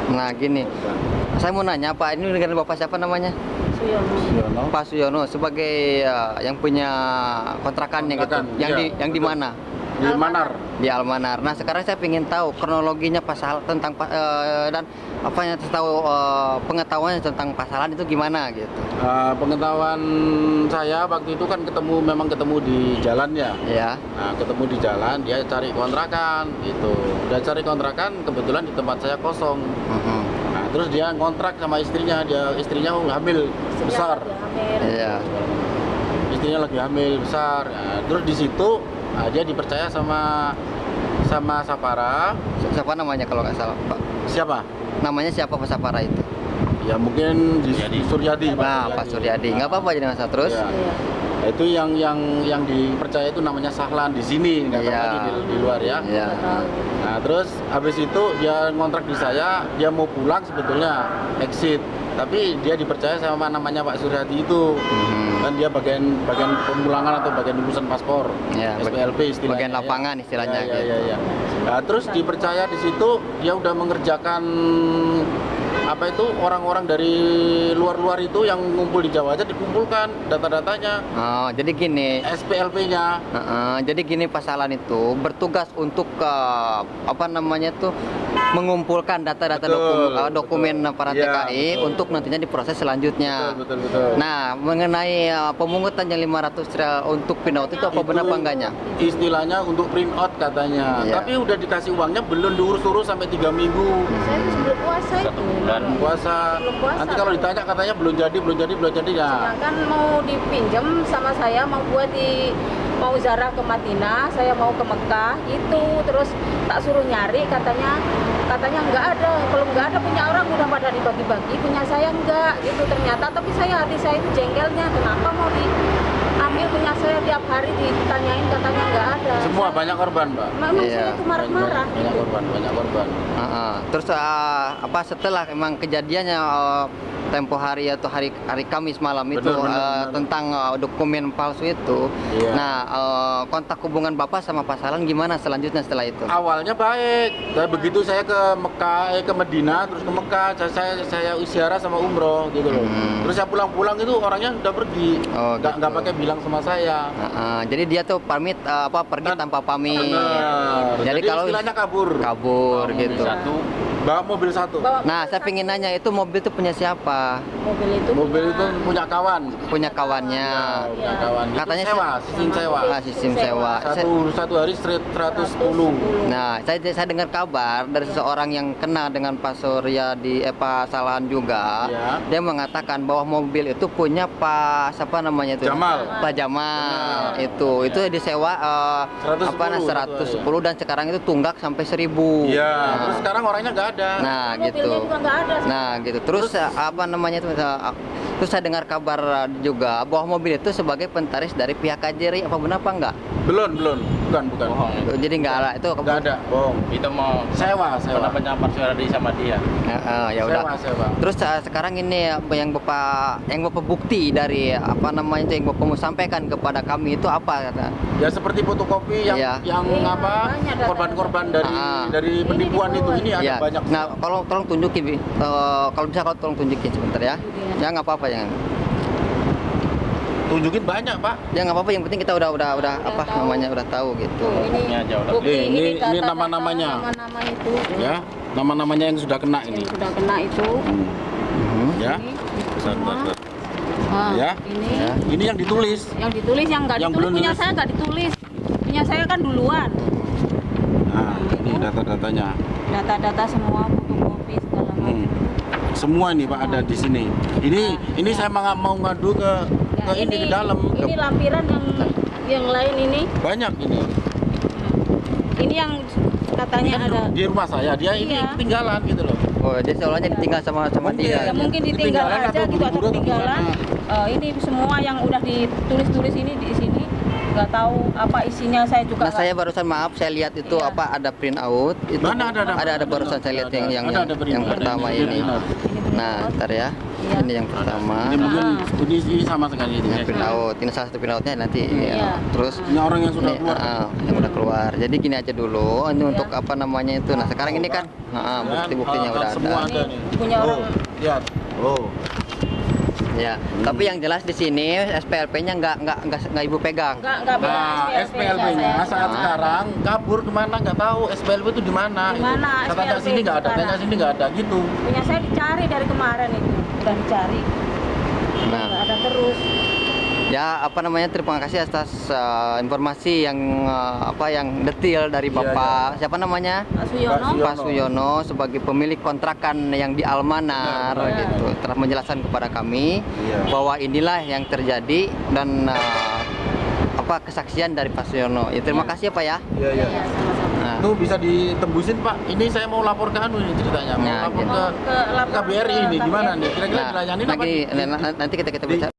Nah gini, saya mau nanya Pak, ini dengan Bapak siapa namanya? Suyono. Pak Suyono sebagai yang punya kontrakannya gitu. Kontrakan, Yang di mana? Di Manar. Di Almanar. Nah sekarang saya ingin tahu kronologinya pasal tentang dan apa yang tahu pengetahuannya tentang pasalan itu gimana gitu. Pengetahuan saya waktu itu kan memang ketemu di jalan ya. Ya. Nah, ketemu di jalan, dia cari kontrakan gitu. Udah cari kontrakan, kebetulan di tempat saya kosong. Nah, terus dia kontrak sama istrinya, istrinya hamil besar. Iya. Istrinya lagi hamil besar. Nah, terus di situ dia dipercaya sama Sapara. Siapa namanya kalau nggak salah Pak? Siapa? Namanya siapa Pak Sapara itu? Ya mungkin di Suryadi. Nah Pak Suryadi. Nggak apa-apa jadi masalah terus. Ya. Nah, itu yang dipercaya itu namanya Sahlan di sini, nggak tahu di luar ya. Iya. Nah terus habis itu dia ngontrak di saya, dia mau pulang sebetulnya exit, tapi dia dipercaya sama namanya Pak Suryadi itu. Kan dia bagian pemulangan atau bagian urusan paspor, ya, SPLP istilahnya. Bagian lapangan istilahnya. Ya, gitu. ya. Nah terus dipercaya di situ, dia udah mengerjakan apa itu orang-orang dari luar itu yang ngumpul di Jawa aja dikumpulkan data-datanya. Oh, jadi gini. SPLP-nya. Jadi gini pasalan itu bertugas untuk apa namanya tuh mengumpulkan data-data dokumen para TKI untuk nantinya diproses selanjutnya. Betul. Nah, mengenai pemungutan yang 500 untuk print out itu apa benar apa enggaknya? Istilahnya untuk print out katanya. Iya. Tapi udah dikasih uangnya belum diurus-urus sampai 3 minggu. Saya itu sebelum puasa itu. Puasa. Nanti kalau ditanya katanya belum jadi ya. Sedangkan mau dipinjam sama saya mau ziarah ke Madinah, saya mau ke Mekah itu, terus tak suruh nyari katanya nggak ada. Kalau nggak ada punya orang udah pada dibagi-bagi, punya saya enggak gitu ternyata. Tapi hati saya itu jengkelnya, kenapa mau diambil punya saya tiap hari ditanyain katanya nggak ada. Semua banyak korban, Mbak. Memang saya itu marah-marah. Banyak korban. Terus apa setelah emang kejadiannya tempo hari atau hari Kamis malam itu benar. Tentang dokumen palsu itu. Iya. Nah, kontak hubungan Bapak sama pasalan gimana selanjutnya setelah itu? Awalnya baik. Begitu saya ke Mekah, ke Medina, terus ke Mekah, saya ziarah sama umroh gitu loh. Terus saya pulang itu orangnya udah pergi. Nggak pakai bilang sama saya. Jadi dia tuh pergi tanpa pamit. Jadi kalau istilahnya kabur gitu. Bawa mobil satu. Nah, saya pengen nanya itu mobil itu punya siapa? Mobil itu punya kawan. Punya kawannya. Ya, punya kawan. Katanya sistem sewa. Sistem sewa. Satu hari straight 110. Nah, saya dengar kabar dari seseorang yang kenal dengan Pak Surya di Pasalan juga. Ya. Dia mengatakan bahwa mobil itu punya Pak siapa namanya itu? Jamal. Pak Jamal. Itu disewa 110 dan sekarang itu tunggak sampai 1000. Iya. Terus sekarang orangnya nggak ada. Nah, gitu. Nah, gitu. Terus apa namanya itu? Terus saya dengar kabar juga bahwa mobil itu sebagai pentaris dari pihak KJRI. Apa benar apa enggak? Belum. Bukan. Bohong. Jadi enggak ada itu. Enggak ada. Bohong. Itu mau sewa. Pendapatnya Pak Suryadi sama dia. Ya udah. Sewa. Terus sekarang ini yang Bapak bukti dari apa namanya itu yang Bapak mau sampaikan kepada kami itu apa? Ya seperti fotokopi yang korban-korban dari penipuan ini ada banyak. Nah, tolong tunjukin, kalau bisa tolong tunjukin sebentar ya. Ya nggak apa-apa jangan. Tunjukin banyak, Pak. Ya nggak apa-apa, yang penting kita udah apa tahu. Namanya udah tahu gitu. Ini nama-namanya. Nama-nama itu. Ya, nama-namanya yang sudah kena ini. Yang sudah kena itu. Ya. Ya. Ini yang ditulis. Yang yang nggak ditulis punya saya nggak ditulis. Punya saya kan duluan. Nah, ini data-datanya. Data-data semua fotokopi segala macam. Semua ini Pak ada di sini. Ini saya mau ngadu ke dalam. Ini lampiran yang lain ini. Banyak ini. Ini yang katanya kan ada di rumah saya. Dia ini ketinggalan gitu loh. Oh, dia seolahnya ditinggal sama dia. Ya mungkin ditinggal aja gitu atau ketinggalan. Ini semua yang udah ditulis-tulis ini di sini. Nggak tahu apa isinya, saya juga. Nah, saya barusan saya lihat itu ada print out itu. Mana ada barusan saya lihat yang pertama ini. Nah, ntar ya. Iya. Ini yang pertama. Ini mungkin ini sama sekali ini. Ini pinaut. Ini salah satu pinautnya nanti. Iya. Terus Ini orang yang sudah ini, keluar. yang udah keluar. Jadi gini aja dulu. Ini untuk apa namanya itu. Nah sekarang ini kan bukti-buktinya udah Semua ada. ada nih. Punya orang. Lihat. Oh. Ya. Tapi yang jelas di sini SPLP-nya nggak ibu pegang. Nggak pegang Nah, SPLP-nya saat sekarang kabur kemana nggak tahu. SPLP itu di mana? Di mana Kata SPLP sini nggak ada, sekarang? tanya sini nggak ada gitu. Punya saya dicari dari kemarin itu, udah dicari. Nah. Nggak ada terus. Ya apa namanya terima kasih atas informasi yang yang detail dari Iya, Bapak siapa namanya Pak Suyono. Pak Pak Suyono sebagai pemilik kontrakan yang di Almanar Benar. gitu telah menjelaskan kepada kami Iya. bahwa inilah yang terjadi dan kesaksian dari Pak Suyono. Ya terima kasih ya Pak ya. Iya, iya. Iya, sama-sama. Nah, Itu bisa ditembusin Pak. Ini saya mau lapor ke anu ini ceritanya. Mau Nah, lapor gitu. ke Lapor KBRI ini ke gimana KBRI. nih? Kira-kira dilayanin apa? nanti kita Di- bicara.